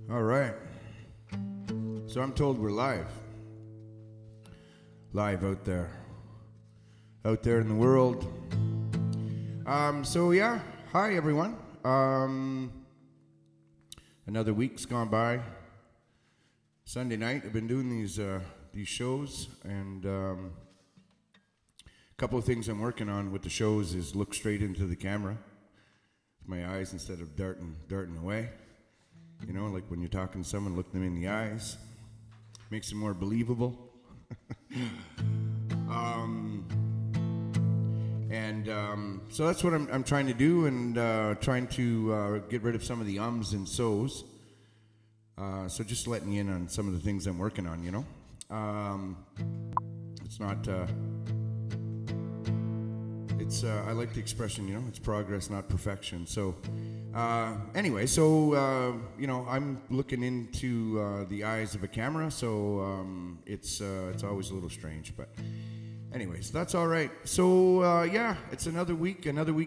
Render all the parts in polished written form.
All right. So I'm told we're live. Live out there. Out there in the world. Hi everyone. Another week's gone by. Sunday night, I've been doing these shows, and a couple of things I'm working on with the shows is look straight into the camera with my eyes instead of darting away. You know, like when you're talking to someone, look them in the eyes. Makes it more believable. So that's what I'm trying to do, and trying to get rid of some of the ums and so's. So just letting you in on some of the things I'm working on, you know. It's not... I like the expression, you know, it's progress, not perfection. So, anyway, I'm looking into the eyes of a camera, so it's always a little strange, but anyways, that's all right. So, it's another week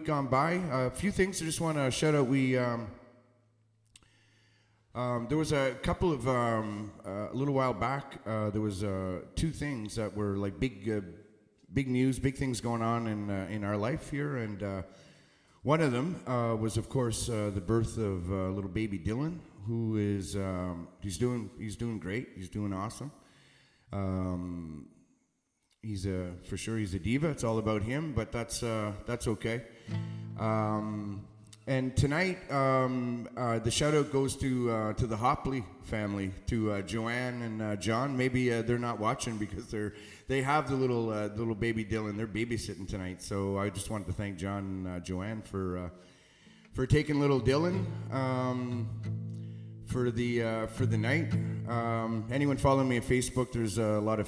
gone by. A few things I just want to shout out. There was a couple of, a little while back, there was two things that were like big news, big things going on in our life here, and one of them was, of course, the birth of little baby Dylan, who is he's doing great, he's doing awesome. He's he's a diva. It's all about him, but that's okay. And tonight, the shout out goes to the Hopley family, to Joanne and John. Maybe they're not watching because they have the little baby Dylan. They're babysitting tonight, so I just wanted to thank John and Joanne for taking little Dylan for the night. Anyone following me on Facebook? There's a lot of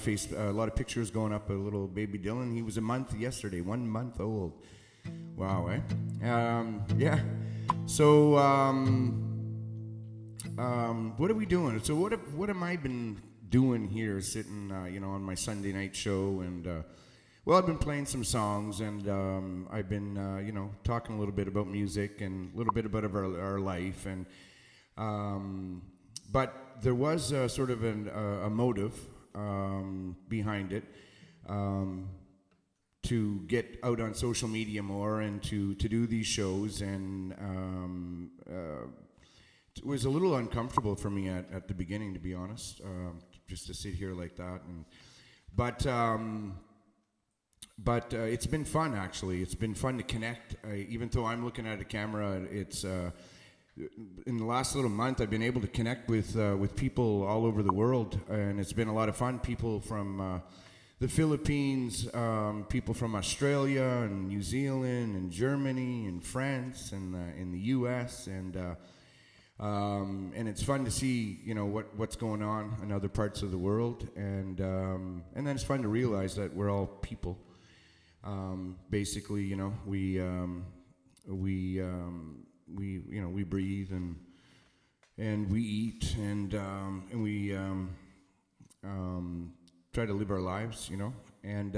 pictures going up of little baby Dylan. He was a month yesterday, 1 month old. Wow, eh? Yeah. So, what are we doing? So, what am I been doing here, sitting, on my Sunday night show? And I've been playing some songs, and I've been, talking a little bit about music and a little bit about our life, and but there was sort of a motive behind it. To get out on social media more and to do these shows, and it was a little uncomfortable for me at the beginning, to be honest, just to sit here like that. But it's been fun, actually. It's been fun to connect. Even though I'm looking at a camera, it's in the last little month I've been able to connect with people all over the world, and it's been a lot of fun. People from the Philippines, people from Australia and New Zealand and Germany and France and in the U.S. and it's fun to see what's going on in other parts of the world, and then it's fun to realize that we're all people. Basically, we breathe and we eat and we try to live our lives, and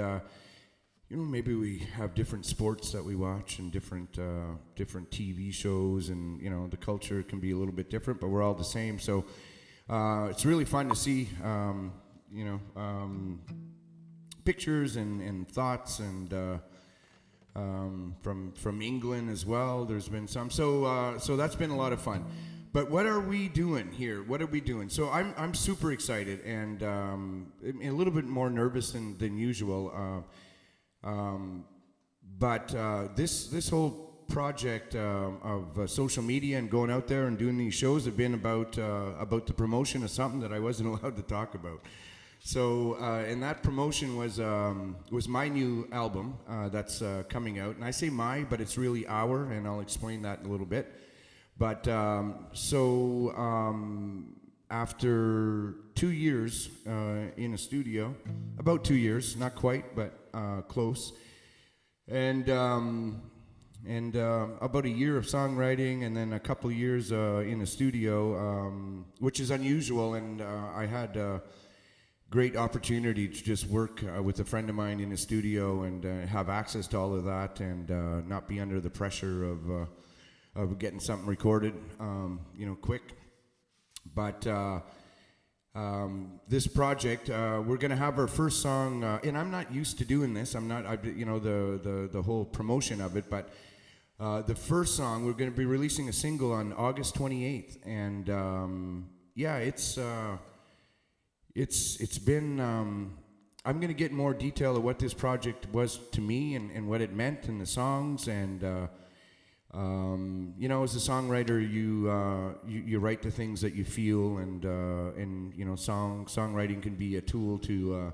maybe we have different sports that we watch and different TV shows, and the culture can be a little bit different, but we're all the same. So it's really fun to see pictures and thoughts, and from England as well. There's been some, so that's been a lot of fun. But what are we doing here? What are we doing? So I'm super excited, and a little bit more nervous than usual. But this whole project of social media and going out there and doing these shows have been about the promotion of something that I wasn't allowed to talk about. So and that promotion was my new album that's coming out, and I say my, but it's really our, and I'll explain that in a little bit. But after 2 years in a studio, about 2 years, not quite, but close, and about a year of songwriting, and then a couple of years in a studio, which is unusual, and I had a great opportunity to just work with a friend of mine in a studio and have access to all of that, and not be under the pressure of getting something recorded, quick. But this project, we're going to have our first song, and I'm not used to doing this. I'm not, the whole promotion of it, but the first song, we're going to be releasing a single on August 28th, and yeah, it's been. I'm going to get more detail of what this project was to me and what it meant in the songs, and you know, as a songwriter, you write the things that you feel, and you know, songwriting can be a tool to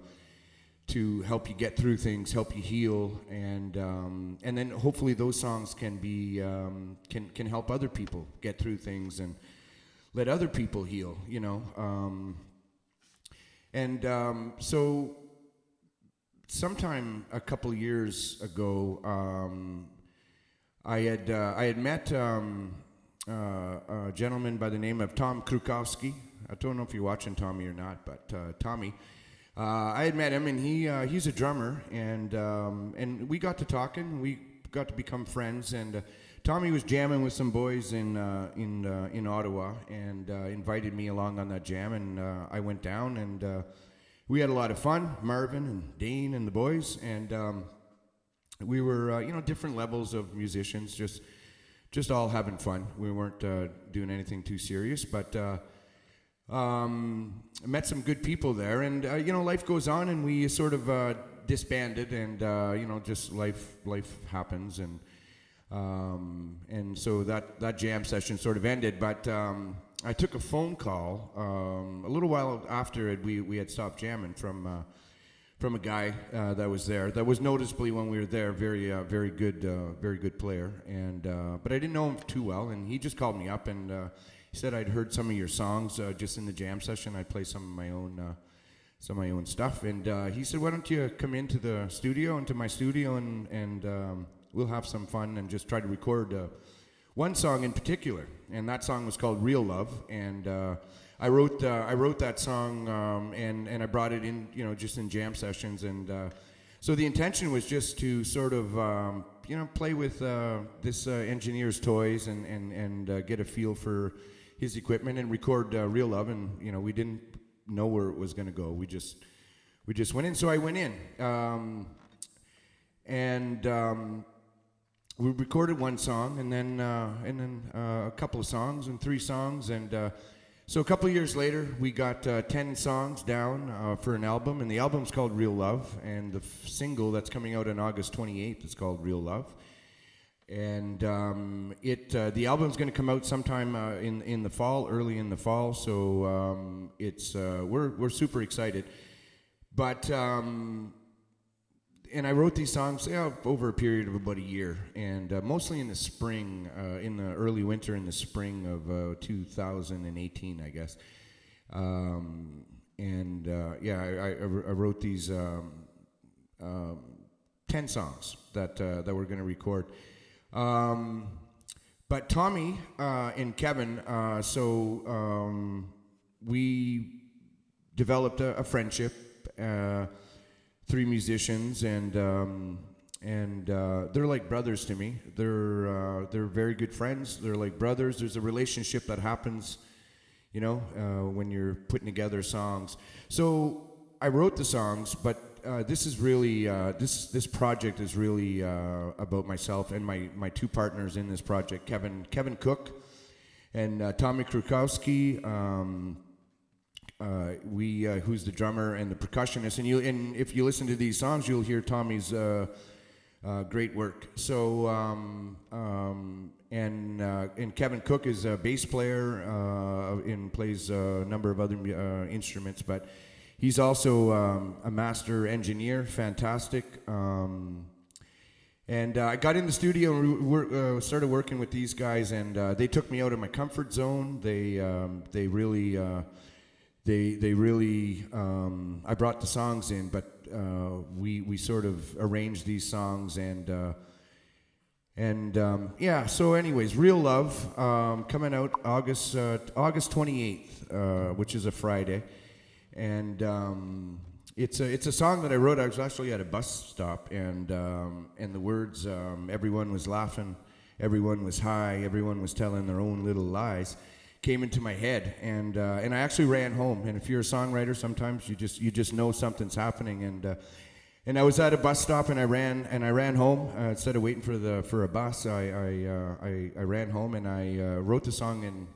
help you get through things, help you heal, and then hopefully those songs can be can help other people get through things and let other people heal, you know. So sometime a couple years ago, I had met a gentleman by the name of Tom Krukowski. I don't know if you're watching Tommy or not, but Tommy. I had met him, and he's a drummer, and we got to talking. We got to become friends, and Tommy was jamming with some boys in Ottawa, and invited me along on that jam, and I went down, and we had a lot of fun. Marvin and Dane and the boys, and we were you know, different levels of musicians, just all having fun. We weren't doing anything too serious, but. Met some good people there, and you know, life goes on, and we sort of disbanded, and you know, just life happens, and so that jam session sort of ended. But I took a phone call a little while after we had stopped jamming from a guy that was there. That was noticeably, when we were there, very good player, and but I didn't know him too well, and he just called me up, and he said, I'd heard some of your songs just in the jam session. I'd play some of my own stuff, and he said, why don't you come into the studio, into my studio, and we'll have some fun and just try to record one song in particular. And that song was called Real Love, and I wrote that song, and I brought it in, you know, just in jam sessions, and so the intention was just to sort of you know, play with this engineer's toys, and get a feel for his equipment, and record Real Love. And you know, we didn't know where it was going to go. We just went in. So I went in, and we recorded one song, and then a couple of songs, and 3 songs, and so a couple of years later, we got 10 songs down for an album, and the album's called Real Love, and the single that's coming out on August 28th is called Real Love. And the album's going to come out sometime in the fall, early in the fall. So we're super excited. But and I wrote these songs over a period of about a year, and mostly in the spring, in the early winter, in the spring of 2018, I guess. I wrote these 10 songs that we're going to record. But Tommy and Kevin, we developed a friendship, 3 musicians, and they're like brothers to me. They're very good friends. They're like brothers. There's a relationship that happens, you know, when you're putting together songs. So I wrote the songs, but this is really this project is really about myself and my 2 partners in this project, Kevin Cook and Tommy Krukowski. Who's the drummer and the percussionist, and if you listen to these songs, you'll hear Tommy's great work. So and Kevin Cook is a bass player and plays a number of other instruments, but he's also a master engineer, fantastic. And I got in the studio and started working with these guys, and they took me out of my comfort zone. They really. I brought the songs in, but we sort of arranged these songs, yeah. So, anyways, Real Love coming out August 28th, which is a Friday, and it's a song that I wrote. I was actually at a bus stop, and the words, everyone was laughing, everyone was high, everyone was telling their own little lies. came into my head, and I actually ran home. And if you're a songwriter, sometimes you just know something's happening. And I was at a bus stop, and I ran home instead of waiting for a bus. I ran home, and I wrote the song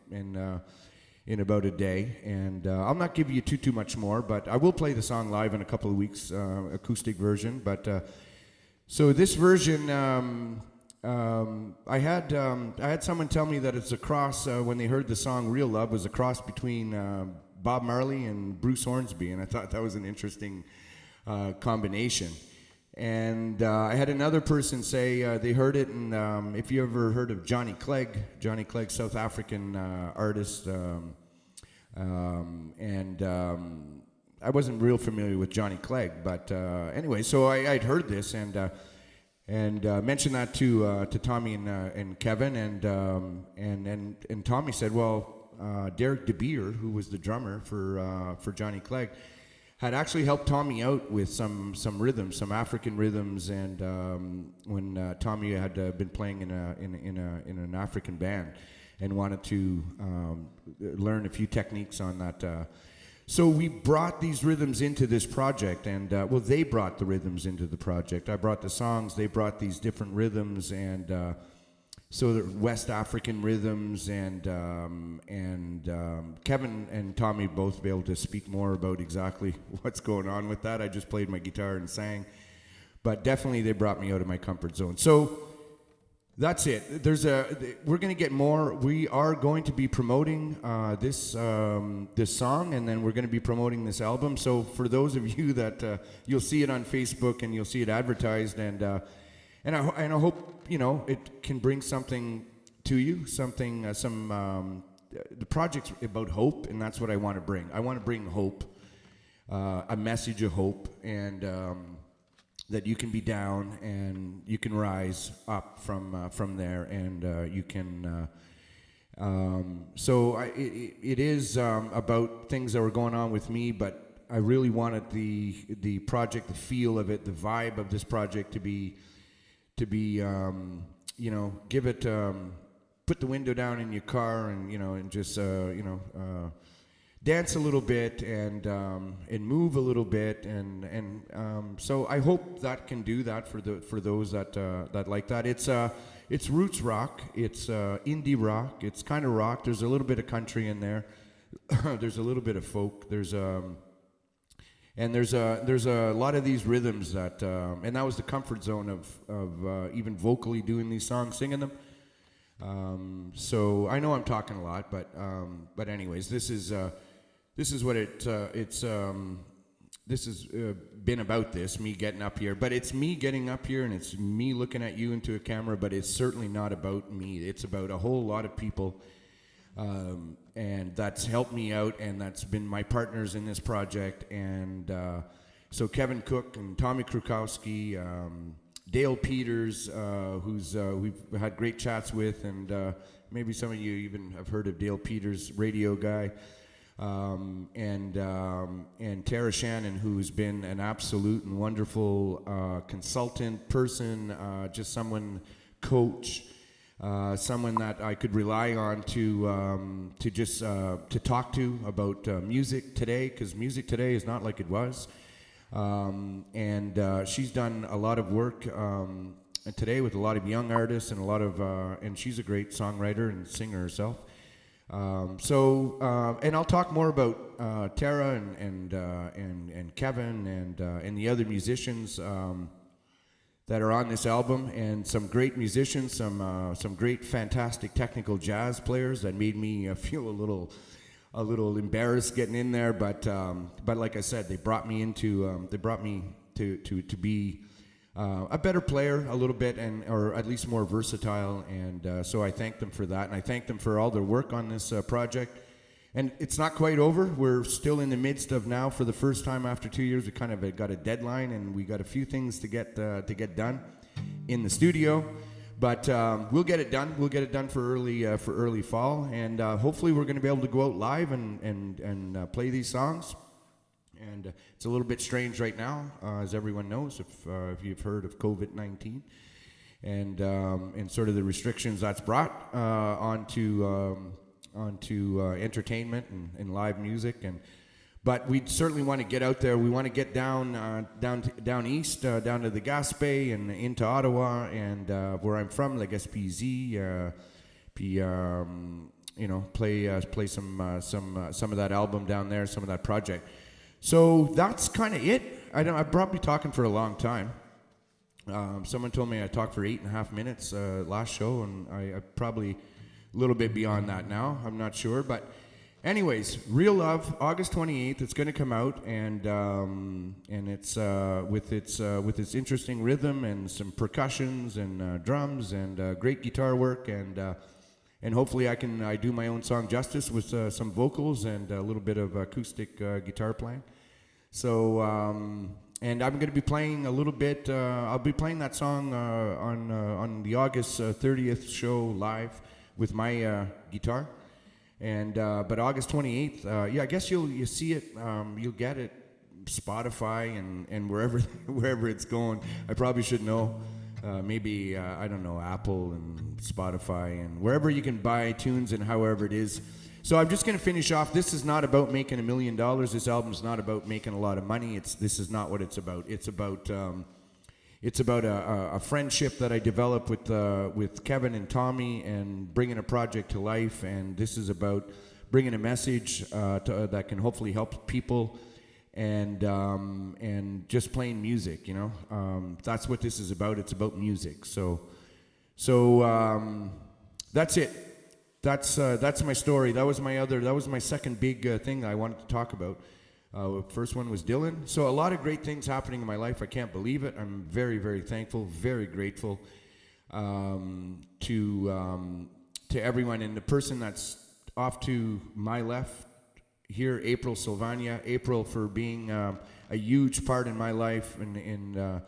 in about a day. And I'll not give you too much more, but I will play the song live in a couple of weeks, acoustic version. But so this version, I had someone tell me that it's a cross when they heard the song "Real Love" was a cross between Bob Marley and Bruce Hornsby, and I thought that was an interesting combination. And I had another person say they heard it, and if you ever heard of Johnny Clegg, South African artist, I wasn't real familiar with Johnny Clegg, but anyway, so I'd heard this and mentioned that to Tommy and Kevin, and Tommy said, well, Derek DeBeer, who was the drummer for Johnny Clegg, had actually helped Tommy out with some rhythms, some African rhythms, and when Tommy had been playing in an African band and wanted to learn a few techniques on that. So we brought these rhythms into this project, and they brought the rhythms into the project. I brought the songs, they brought these different rhythms, and so the West African rhythms, and Kevin and Tommy both be able to speak more about exactly what's going on with that. I just played my guitar and sang, but definitely they brought me out of my comfort zone. So that's it. We're going to get more. We are going to be promoting this song, and then we're going to be promoting this album. So for those of you that you'll see it on Facebook and you'll see it advertised, and I hope it can bring something to you, the project's about hope, and that's what I want to bring. I want to bring hope, a message of hope, and that you can be down and you can rise up from there, and you can. It is about things that were going on with me, but I really wanted the project, the feel of it, the vibe of this project to be give it, put the window down in your car, and just dance a little bit, and move a little bit, and so I hope that can do that for those that like that. It's roots rock, it's indie rock, it's kind of rock. There's a little bit of country in there. There's a little bit of folk. There's a lot of these rhythms that, and that was the comfort zone of even vocally doing these songs, singing them. So I know I'm talking a lot, but anyways, this is what this has been about. Me getting up here, but it's me getting up here, and it's me looking at you into a camera. But it's certainly not about me. It's about a whole lot of people. And that's helped me out, and that's been my partners in this project. And so Kevin Cook and Tommy Krukowski, Dale Peters, who's we've had great chats with, and maybe some of you even have heard of Dale Peters, radio guy, and Tara Shannon, who's been an absolute and wonderful consultant person, just someone, coach. Someone that I could rely on to just to talk to about music today, because music today is not like it was. And she's done a lot of work today with a lot of young artists, and and she's a great songwriter and singer herself. And I'll talk more about Tara and Kevin and the other musicians that are on this album, and some great musicians, some great, fantastic technical jazz players that made me feel a little embarrassed getting in there. But like I said, they brought me to be a better player a little bit, or at least more versatile. And so I thank them for that, and I thank them for all their work on this project. And it's not quite over. We're still in the midst of now, for the first time after 2 years, we kind of got a deadline, and we got a few things to get done in the studio. But we'll get it done. We'll get it done for early fall, and hopefully we're going to be able to go out live and play these songs. And it's a little bit strange right now, as everyone knows, if you've heard of COVID-19 and sort of the restrictions that's brought onto entertainment and live music. But we certainly want to get out there. We want to get down east, down to the Gaspé and into Ottawa, and where I'm from, like SPZ, play some of that album down there, some of that project. So that's kind of it. I'm probably talking for a long time. Someone told me I talked for 8.5 minutes last show, and I probably a little bit beyond that now. I'm not sure, but anyways, Real Love, August 28th. It's going to come out, and it's with its interesting rhythm and some percussions and drums and great guitar work, and hopefully I do my own song justice with some vocals and a little bit of acoustic guitar playing. So, and I'm going to be playing a little bit. I'll be playing that song on the August 30th show live with my guitar. And but August 28th, I guess you'll see it. You'll get it Spotify and wherever it's going. I probably should know. Maybe I don't know, Apple and Spotify and wherever you can buy tunes and however it is. So I'm just going to finish off. This is not about making $1 million. This album's not about making a lot of money. This is not what it's about. It's about a friendship that I developed with Kevin and Tommy and bringing a project to life. And this is about bringing a message that can hopefully help people and just playing music. You know, that's what this is about. It's about music. So that's it. That's my story. That was my second big thing I wanted to talk about. First one was Dylan. So a lot of great things happening in my life. I can't believe it. I'm very, very thankful, very grateful to everyone. And the person that's off to my left here, April Sylvania. April for being a huge part in my life and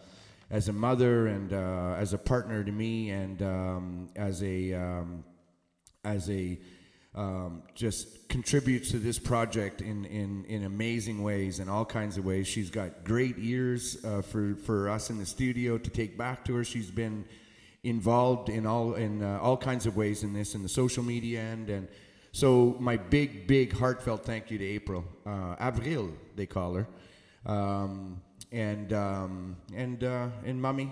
as a mother and as a partner to me and as a just contributes to this project in amazing ways, in all kinds of ways. She's got great ears for us in the studio to take back to her. She's been involved in all kinds of ways in this, in the social media end. And so my big heartfelt thank you to April. Avril, they call her. And mommy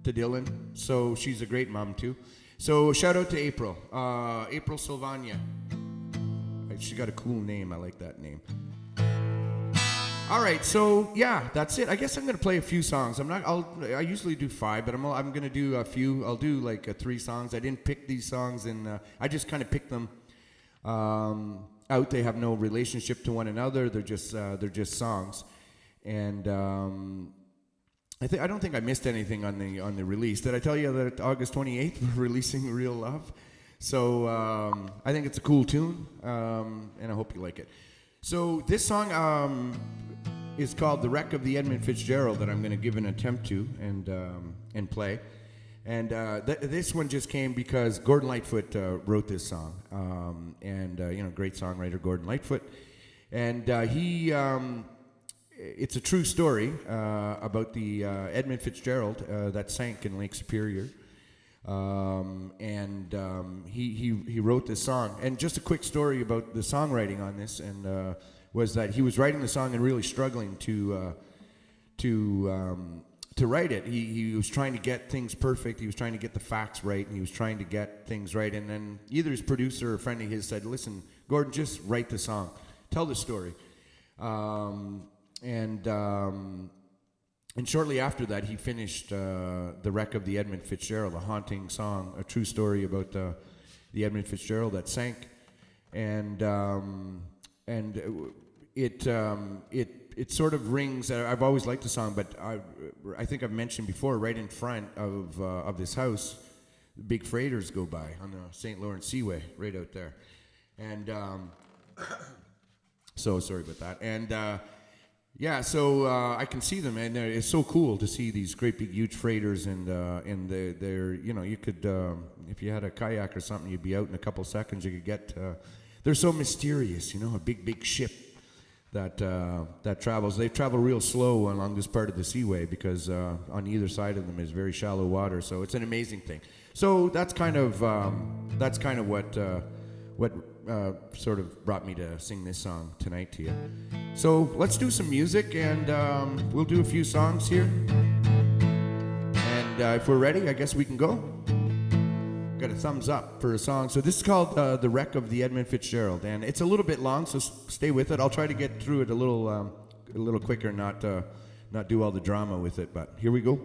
to Dylan. So she's a great mom too. So shout out to April, April Sylvania. She got a cool name. I like that name. All right, so yeah, that's it. I guess I'm gonna play a few songs. I usually do 5, but I'm gonna do a few. I'll do like 3 songs. I didn't pick these songs, and I just kind of picked them out. They have no relationship to one another. They're just songs, and. I don't think I missed anything on the release. Did I tell you that August 28th we're releasing Real Love? So I think it's a cool tune, and I hope you like it. So this song is called "The Wreck of the Edmund Fitzgerald" that I'm going to give an attempt to and play. And this one just came because Gordon Lightfoot wrote this song, and great songwriter Gordon Lightfoot, and he. It's a true story about the Edmund Fitzgerald that sank in Lake Superior, he wrote this song. And just a quick story about the songwriting on this, and was that he was writing the song and really struggling to write it. He was trying to get things perfect. He was trying to get the facts right, and he was trying to get things right. And then either his producer or a friend of his said, "Listen, Gordon, just write the song, tell the story." And shortly after that, he finished The Wreck of the Edmund Fitzgerald, a haunting song, a true story about the Edmund Fitzgerald that sank. And it sort of rings. I've always liked the song, but I think I've mentioned before, right in front of this house, the big freighters go by on the St. Lawrence Seaway, right out there. And so sorry about that. And so I can see them, and it's so cool to see these great big huge freighters, and they're you could if you had a kayak or something, you'd be out in a couple seconds. You could get. They're so mysterious, a big ship that travels. They travel real slow along this part of the seaway because on either side of them is very shallow water. So it's an amazing thing. So that's kind of what what sort of brought me to sing this song tonight to you. So let's do some music, and we'll do a few songs here. And if we're ready, I guess we can go. Got a thumbs up for a song. So this is called The Wreck of the Edmund Fitzgerald, and it's a little bit long, so stay with it. I'll try to get through it a little quicker, not do all the drama with it, but here we go.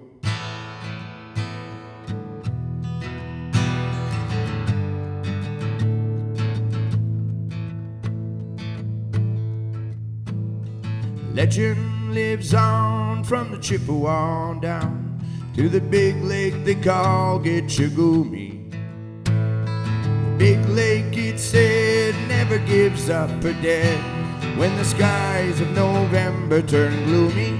Legend lives on from the Chippewa down to the big lake they call Gitchagumi. Big lake, it's said, never gives up her dead when the skies of November turn gloomy.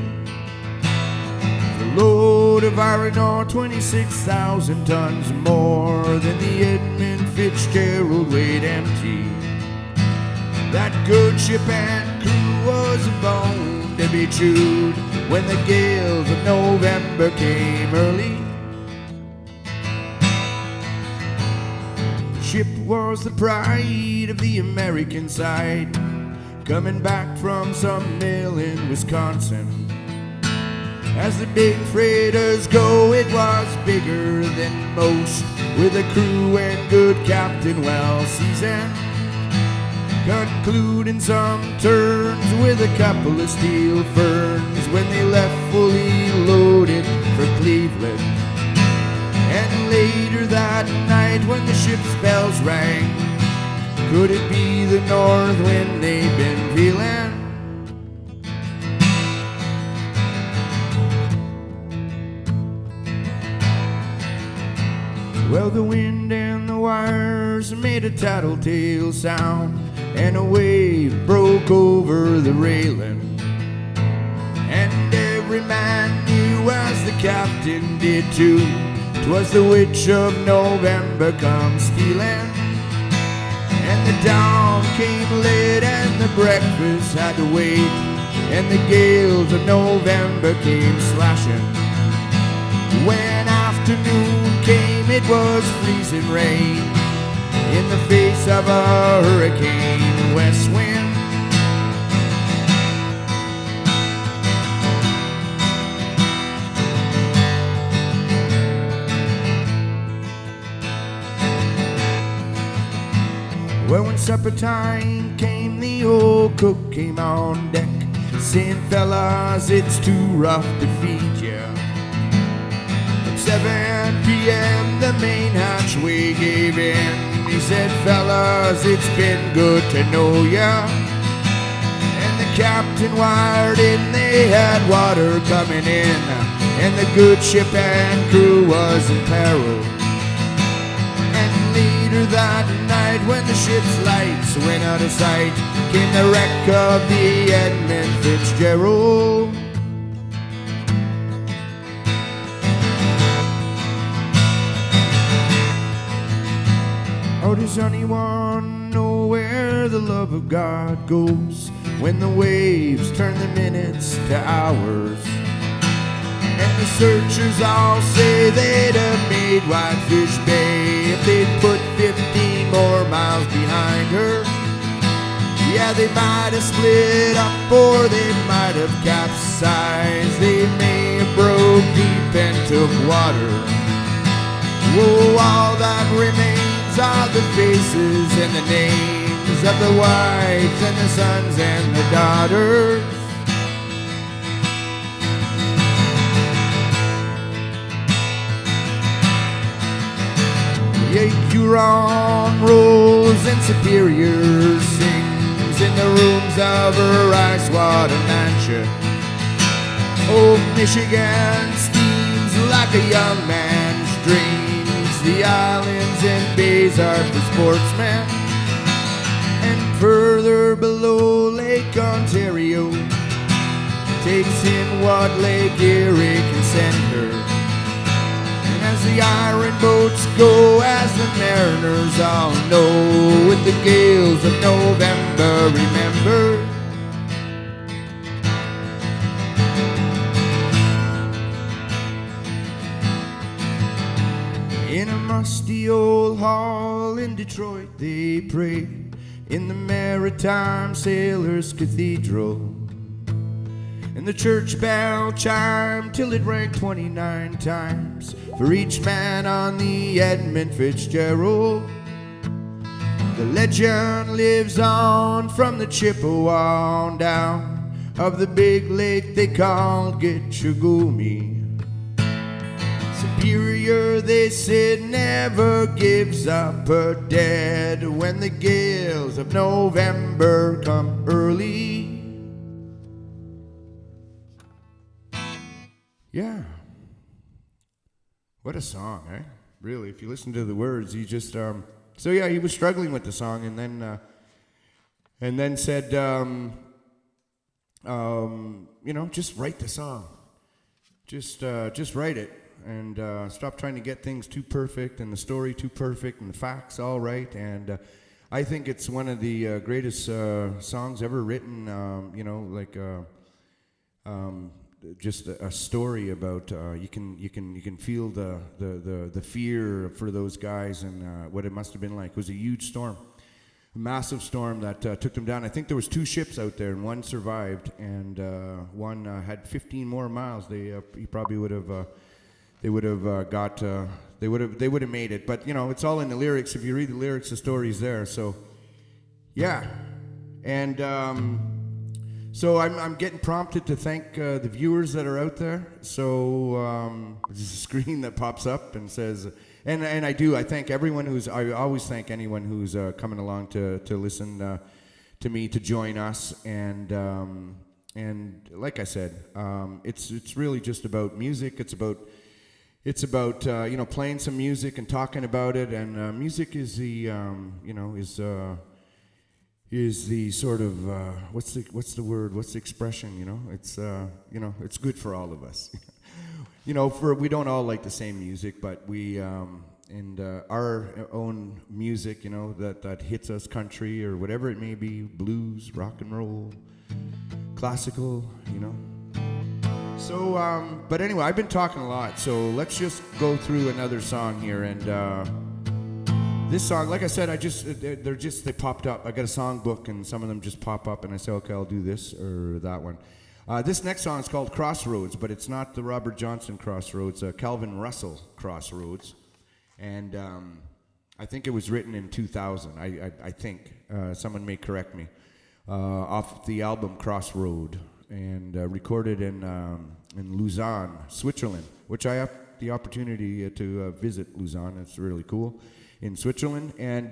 The load of iron ore, 26,000 tons more than the Edmund Fitzgerald weighed empty. That good ship and crew was a bone to be chewed when the gales of November came early. Ship was the pride of the American side, coming back from some mill in Wisconsin. As the big freighters go, it was bigger than most, with a crew and good captain well seasoned, concluding some turns with a couple of steel ferns when they left fully loaded for Cleveland. And later that night when the ship's bells rang, could it be the north wind they've been feeling? Well, the wind and the wires made a tattletale sound, and a wave broke over the railing. And every man knew, as the captain did too, 'twas the witch of November come stealing. And the dawn came late and the breakfast had to wait, and the gales of November came slashing. When afternoon came, it was freezing rain in the face of a hurricane west wind. Well, when supper time came, the old cook came on deck, saying, "Fellas, it's too rough to feed ya." At 7 p.m. the main hatchway gave in. He said, "Fellas, it's been good to know ya." And the captain wired in, they had water coming in, and the good ship and crew was in peril. Later that night, when the ship's lights went out of sight, came the wreck of the Edmund Fitzgerald. Oh, does anyone know where the love of God goes when the waves turn the minutes to hours? And the searchers all say they'd have made Whitefish Bay if they'd put 15 more miles behind her. Yeah, they might have split up, or they might have capsized. They may have broke deep and took water. Whoa, all that remains are the faces and the names of the wives and the sons and the daughters. Huron rolls and Superior sings in the rooms of her ice-water mansion. Old Michigan steams like a young man's dreams. The islands and bays are for sportsmen. And further below, Lake Ontario takes in what Lake Erie can send her. As the iron boats go, as the mariners all know, with the gales of November, remember. In a musty old hall in Detroit they prayed in the Maritime Sailors Cathedral. And the church bell chimed till it rang 29 times for each man on the Edmund Fitzgerald. The legend lives on from the Chippewa on down of the big lake they called Gitchagumi. Superior, they said, never gives up her dead when the gales of November come early. Yeah. What a song, eh? Really, if you listen to the words, you just so yeah, he was struggling with the song, and then said, you know, just write the song, just write it, and stop trying to get things too perfect, and the story too perfect, and the facts all right. And I think it's one of the greatest songs ever written. You know, like just a story about you can feel the fear for those guys and what it must have been like. It was a huge storm, a massive storm that took them down. I think there was 2 ships out there, and one survived, and one had 15 more miles. He probably would have they would have made it. But you know, it's all in the lyrics. If you read the lyrics, the story's there. So yeah, and. So I'm getting prompted to thank the viewers that are out there. So there's a screen that pops up and says, and I thank everyone I always thank anyone who's coming along to listen to me, to join us. And like I said, it's really just about music. It's about you know, playing some music and talking about it. And music is the is the sort of what's the word? What's the expression? You know, it's you know, it's good for all of us. You know, we don't all like the same music, but we and our own music, you know, that hits us, country or whatever it may be, blues, rock and roll, classical, you know. So, but anyway, I've been talking a lot, so let's just go through another song here. And this song, like I said, they popped up. I got a song book, and some of them just pop up, and I say, okay, I'll do this or that one. This next song is called Crossroads, but it's not the Robert Johnson Crossroads, Calvin Russell Crossroads. And I think it was written in 2000, I think. Someone may correct me. Off the album Crossroad, and recorded in Lausanne, Switzerland, which I have the opportunity to visit Lausanne. It's really cool. In Switzerland, and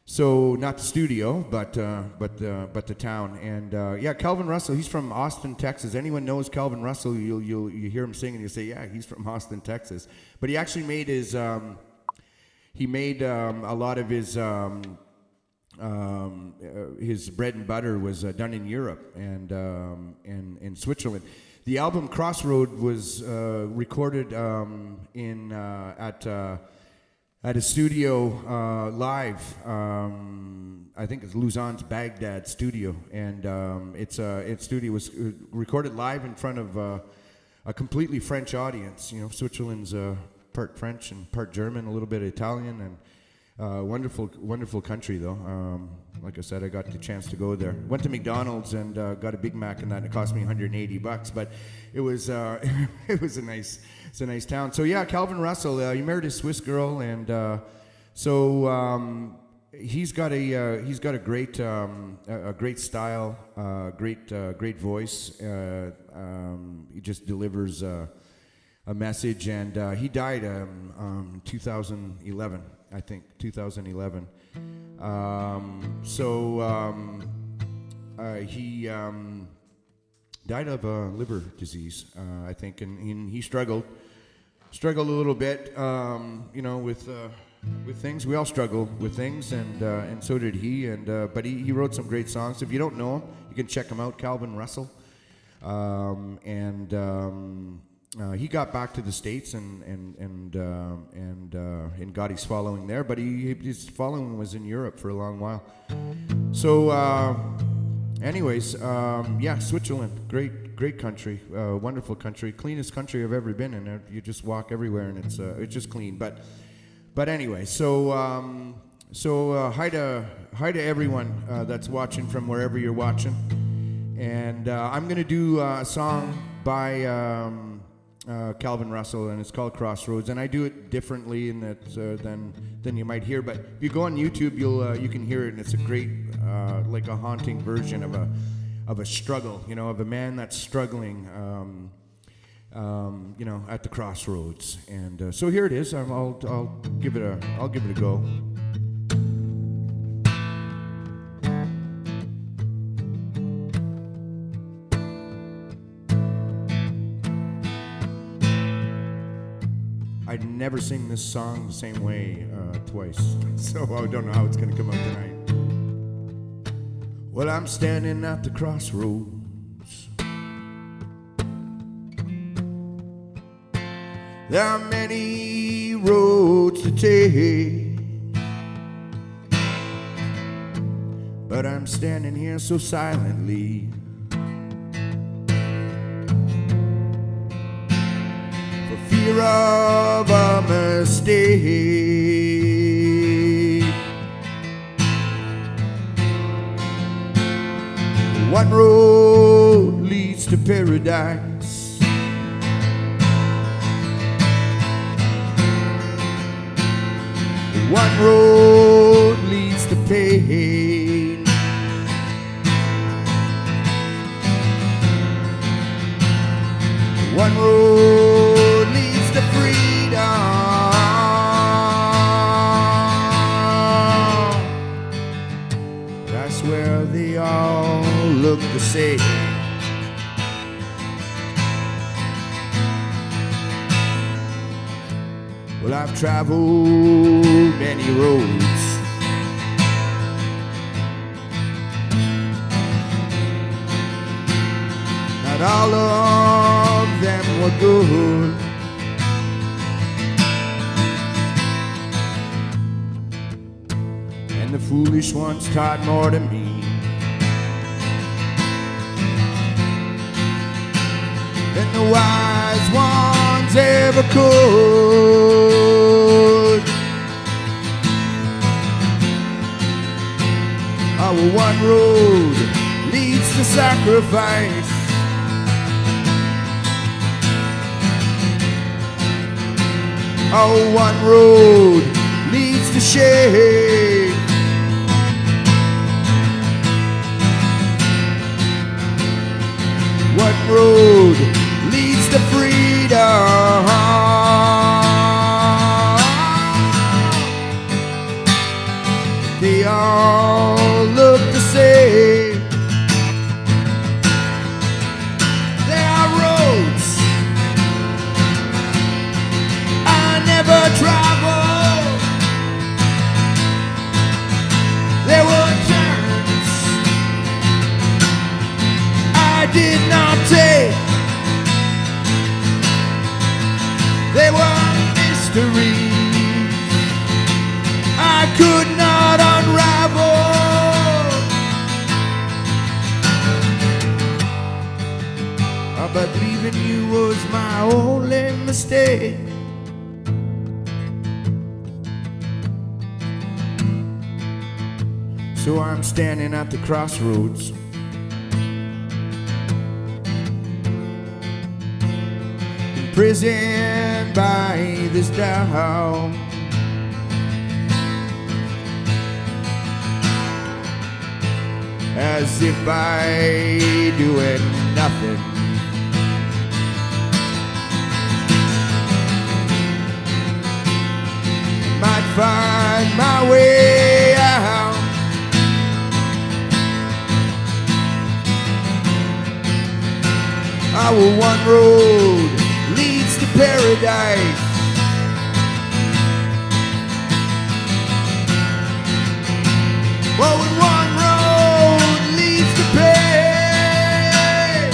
so not the studio, but the town. And yeah, Calvin Russell, he's from Austin, Texas. Anyone knows Calvin Russell, you hear him sing and you say, yeah, he's from Austin, Texas. But he actually made a lot of his bread and butter was done in Europe and in Switzerland. The album Crossroad was recorded at a studio live. I think it's Lausanne's Baghdad studio, and its studio was recorded live in front of a completely French audience. You know, Switzerland's part French and part German, a little bit Italian, and wonderful country though. Like I said, I got the chance to go there. Went to McDonald's and got a Big Mac, and that it cost me $180, but it was it was a nice town. So yeah, Calvin Russell, he married a Swiss girl, and so he's got a great style, great voice. He just delivers a message, and he died 2011, I think 2011. He died of liver disease, I think, and he struggled a little bit, you know, with things. We all struggle with things, and so did he. And but he wrote some great songs. If you don't know him, you can check him out, Calvin Russell. He got back to the States and got his following there, but his following was in Europe for a long while. So, anyways, yeah, Switzerland, great country, wonderful country, cleanest country I've ever been in. You just walk everywhere and it's just clean. But But anyway, hi to everyone that's watching from wherever you're watching, and I'm gonna do a song by Calvin Russell, and it's called Crossroads, and I do it differently in that than you might hear. But if you go on YouTube, you can hear it, and it's a great like a haunting version of a struggle, of a man that's struggling. At the crossroads, and so here it is. I'll give it a go. I'd never sing this song the same way twice, so I don't know how it's gonna come out tonight. Well, I'm standing at the crossroads. There are many roads to take, but I'm standing here so silently, for fear of a mistake. One road leads to paradise, one road leads to pain. One road leads to freedom. That's where they all look the same. Well, I've traveled many roads, not all of them were good. And the foolish ones taught more to me than the wise ones ever could. Our one road leads to sacrifice, our one road leads to shame. One road leads to freedom. They all look the same. There are roads I never traveled. There were turns I did not take. They were mysteries I could not unravel. But leaving you was my only mistake. So I'm standing at the crossroads, imprisoned by this doubt. As if by doing nothing might find my way out. Our one road leads to paradise, well, when one road leads to pain,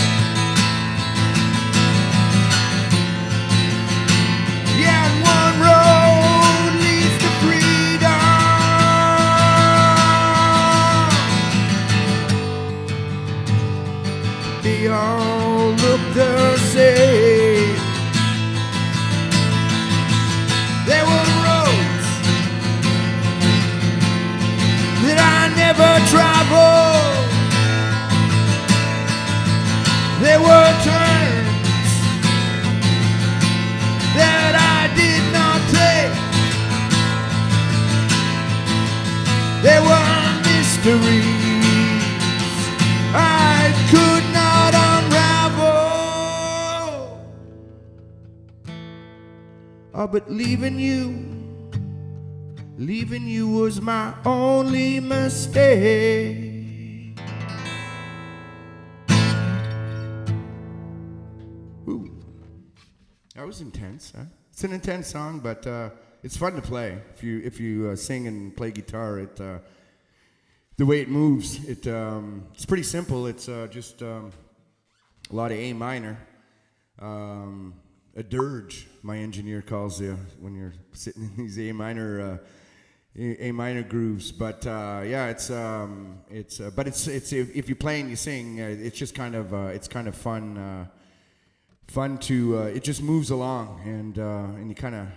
yeah, and one road leads to freedom. They all look the same. ever traveled. There were turns that I did not take. There were mysteries I could not unravel. Oh, but leaving you was my only mistake. Ooh, that was intense, huh? It's an intense song, but it's fun to play. If you sing and play guitar, the way it moves, it's pretty simple. It's just a lot of A minor, a dirge. My engineer calls you when you're sitting in these A minor grooves. But yeah, but it's if you play and you sing, it's just kind of fun to it just moves along, and you kind of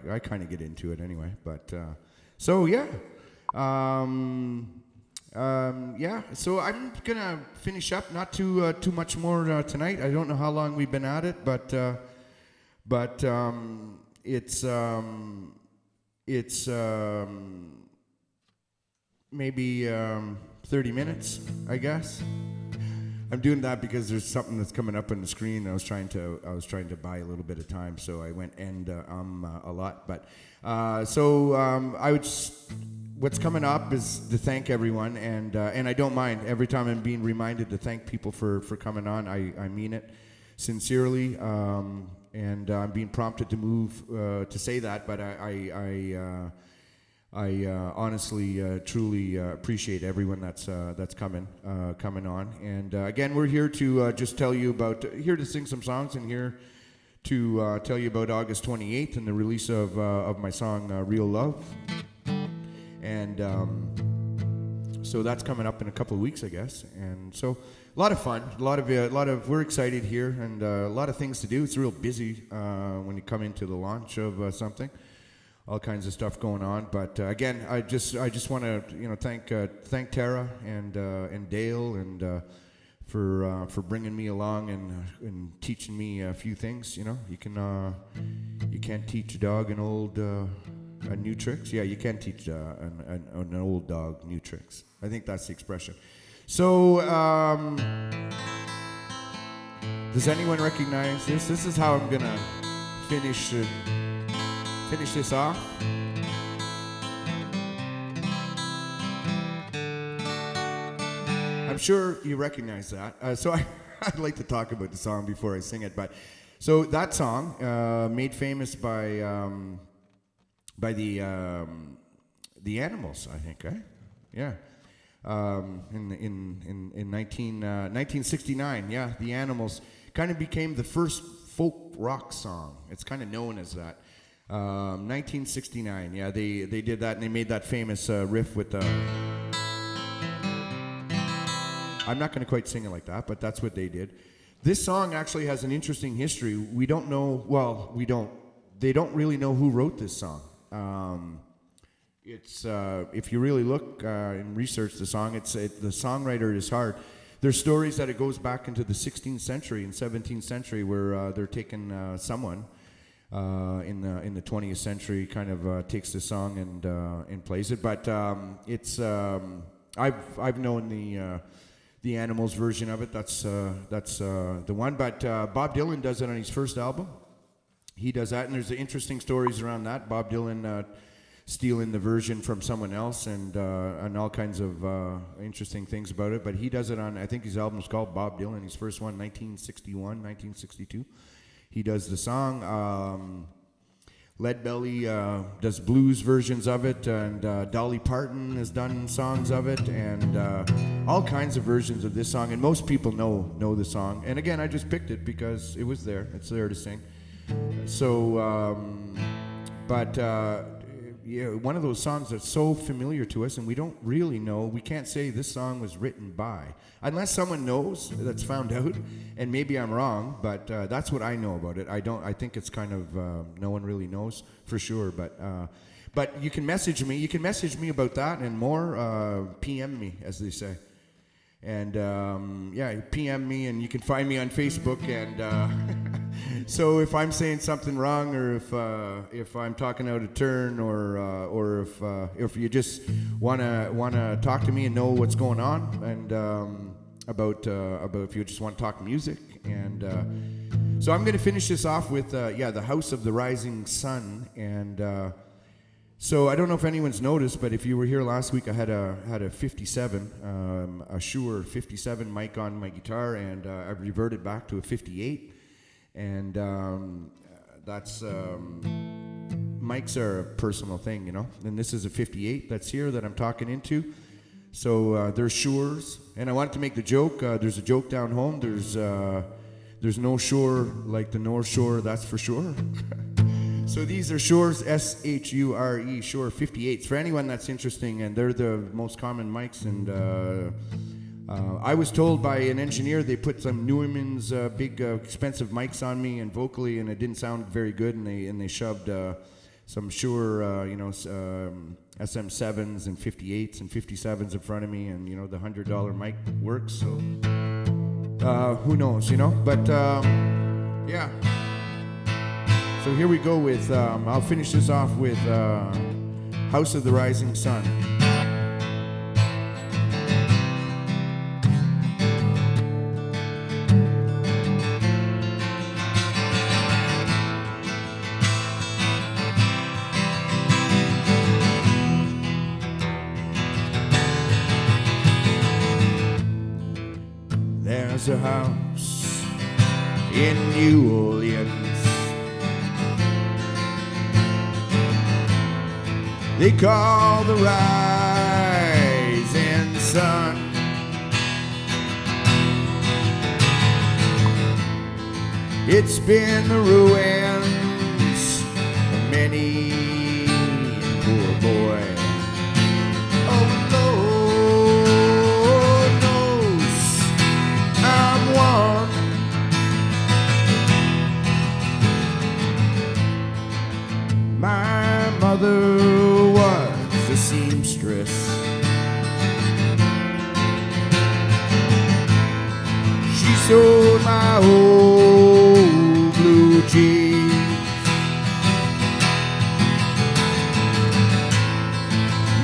I kind of get into it anyway. But so yeah. Yeah, so I'm gonna finish up. Not too much more tonight. I don't know how long we've been at it, but it's maybe 30 minutes, I guess. I'm doing that because there's something that's coming up on the screen. I was trying to buy a little bit of time, so I went and a lot. But what's coming up is to thank everyone, and I don't mind every time I'm being reminded to thank people for coming on. I mean it sincerely, and I'm being prompted to move to say that. But I honestly, truly appreciate everyone that's coming on. And again, we're here to just tell you about, here to sing some songs, and here to tell you about August 28th and the release of my song Real Love. And so that's coming up in a couple of weeks, I guess. And so a lot of fun, a lot of we're excited here, and a lot of things to do. It's real busy when you come into the launch of something. All kinds of stuff going on, but again, I just want to thank Tara and Dale and for bringing me along and teaching me a few things. You can't teach a dog new tricks. Yeah, you can teach an old dog new tricks. I think that's the expression. So, does anyone recognize this? This is how I'm gonna finish this off. I'm sure you recognize that. So I'd like to talk about the song before I sing it. But so that song, made famous by the Animals, I think, right? Yeah. In 1969, yeah, the Animals kind of became the first folk rock song. It's kind of known as that. 1969, yeah, they did that, and they made that famous riff with the. I'm not going to quite sing it like that, but that's what they did. This song actually has an interesting history. We don't know. Well, we don't. They don't really know who wrote this song. It's if you really look and research the song, the songwriter is hard. There's stories that it goes back into the 16th century and 17th century where they're taking someone in the 20th century kind of takes the song and plays it. But it's I've known the Animals version of it. That's the one. But Bob Dylan does it on his first album. He does that, and there's interesting stories around that. Bob Dylan stealing the version from someone else, and all kinds of interesting things about it. But he does it on, I think his album's called Bob Dylan. His first one, 1961, 1962. He does the song. Leadbelly does blues versions of it, and Dolly Parton has done songs of it, and all kinds of versions of this song. And most people know the song. And again, I just picked it because it was there. It's there to sing. So, yeah, one of those songs that's so familiar to us, and we don't really know. We can't say this song was written by, unless someone knows that's found out. And maybe I'm wrong, but that's what I know about it. I think it's kind of no one really knows for sure. But But you can message me. You can message me about that and more. PM me, as they say. And yeah, PM me, and you can find me on Facebook. And so if I'm saying something wrong, or if I'm talking out of turn, or if you just wanna talk to me and know what's going on, and about if you just want to talk music, and so I'm going to finish this off with the House of the Rising Sun, and so I don't know if anyone's noticed, but if you were here last week, I had a 57, a Shure 57 mic on my guitar, and I've reverted back to a 58, and that's mics are a personal thing, you know. And this is a 58 that's here that I'm talking into. So there's Shures, and I wanted to make the joke. There's a joke down home. There's no shore like the North Shore, that's for sure. So these are Shures, S-H-U-R-E, Shure 58s. For anyone that's interesting, and they're the most common mics. And I was told by an engineer they put some Neumann's big expensive mics on me and vocally, and it didn't sound very good. And they shoved some Shure, SM7s and 58s and 57s in front of me, and the $100 mic works. So who knows, But yeah. So here we go with, I'll finish this off with House of the Rising Sun. There's a house in New Orleans. They call the rising sun. It's been the ruins of many a poor boy. Oh, Lord knows I'm one. My mother was a seamstress. She sewed my old blue jeans.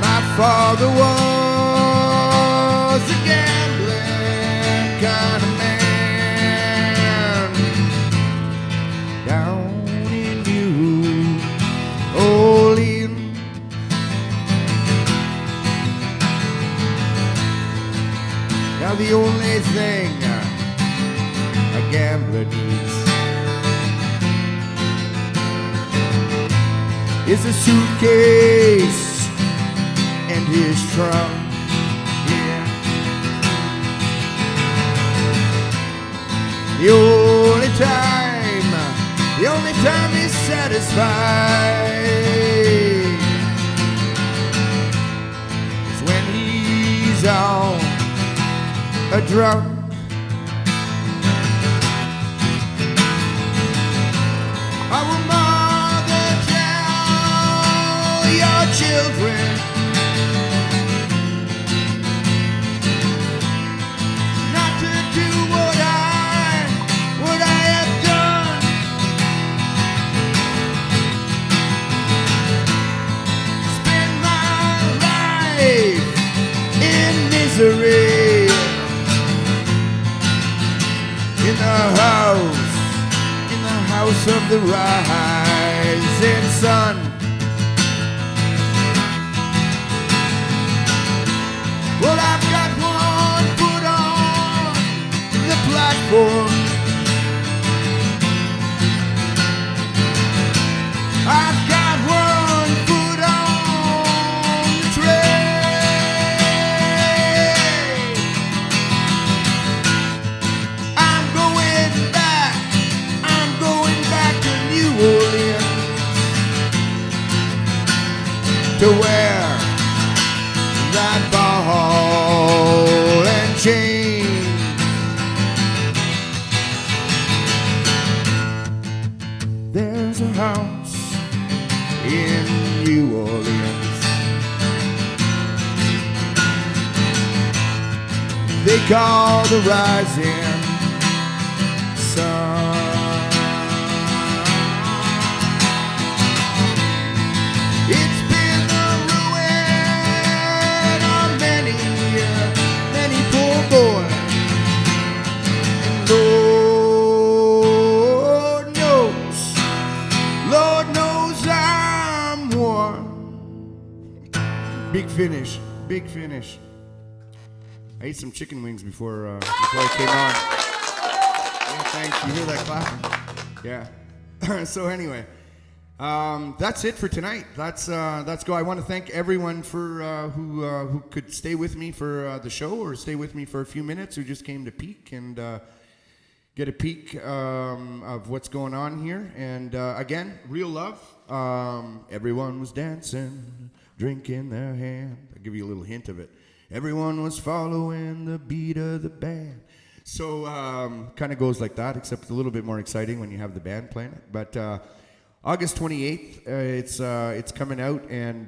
My father was a gambling kind of man down in New Orleans. Now the only thing a gambler needs is a suitcase and his trunk. Yeah. The only time he's satisfied is when he's on a drunk. Our mother tell your children not to do what I have done. Spend my life in misery. In the house of the rising sun. Well, I've got one foot on the platform. I've got one foot on the train. I'm going back to New Orleans, to wear that ball and chain. There's a house in New Orleans. they call the rising sun. It's been the ruin of many, many poor boys. And Lord knows I'm one. Big Finish, Big Finish. I ate some chicken wings before I came on. Yeah, thanks. You hear that clapping? Yeah. So anyway, that's it for tonight. Let's go. I want to thank everyone for who could stay with me for the show or stay with me for a few minutes, who just came to peek and get a peek of what's going on here. And again, real love. Everyone was dancing, drink in their hand. I'll give you a little hint of it. Everyone was following the beat of the band. So kind of goes like that, except it's a little bit more exciting when you have the band playing it. But August 28th, it's coming out, and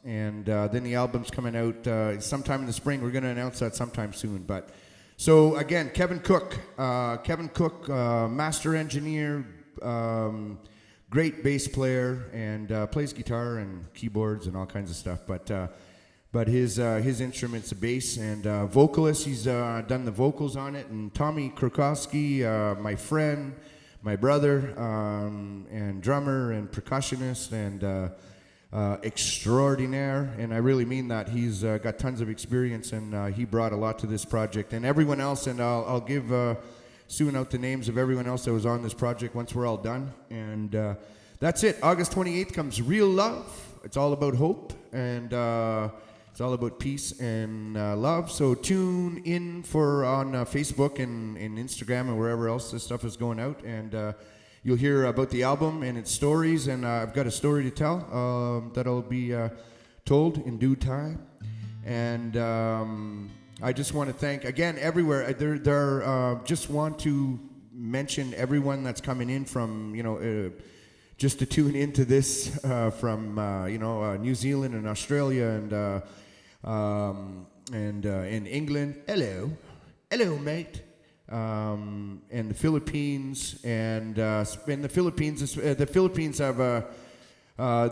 then the album's coming out sometime in the spring. We're going to announce that sometime soon. But so again, Kevin Cook, master engineer, great bass player, and plays guitar and keyboards and all kinds of stuff. But his instrument's a bass, and vocalist, he's done the vocals on it. And Tommy Krakowski, my friend, my brother, and drummer and percussionist and extraordinaire. And I really mean that. He's got tons of experience, and he brought a lot to this project. And everyone else, and I'll give soon out the names of everyone else that was on this project once we're all done. And that's it. August 28th comes Real Love. It's all about hope, and it's all about peace and love. So tune in for on Facebook and Instagram and wherever else this stuff is going out. And you'll hear about the album and its stories. And I've got a story to tell that'll be told in due time. And I just want to thank, again, everywhere. Just want to mention everyone that's coming in from, just to tune into this from, New Zealand and Australia and in England. Hello, mate. And the Philippines, and in the Philippines, have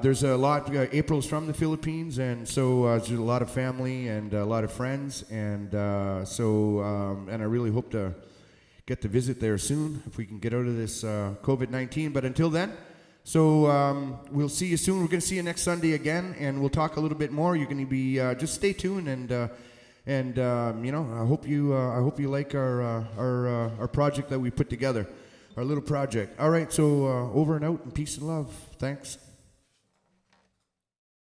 there's a lot. April's from the Philippines, and so there's a lot of family and a lot of friends, and and I really hope to get to visit there soon if we can get out of this COVID-19. But until then. So we'll see you soon. We're going to see you next Sunday again, and we'll talk a little bit more. You're going to be just stay tuned, and I hope you like our project that we put together, our little project. All right, so over and out, and peace and love. Thanks.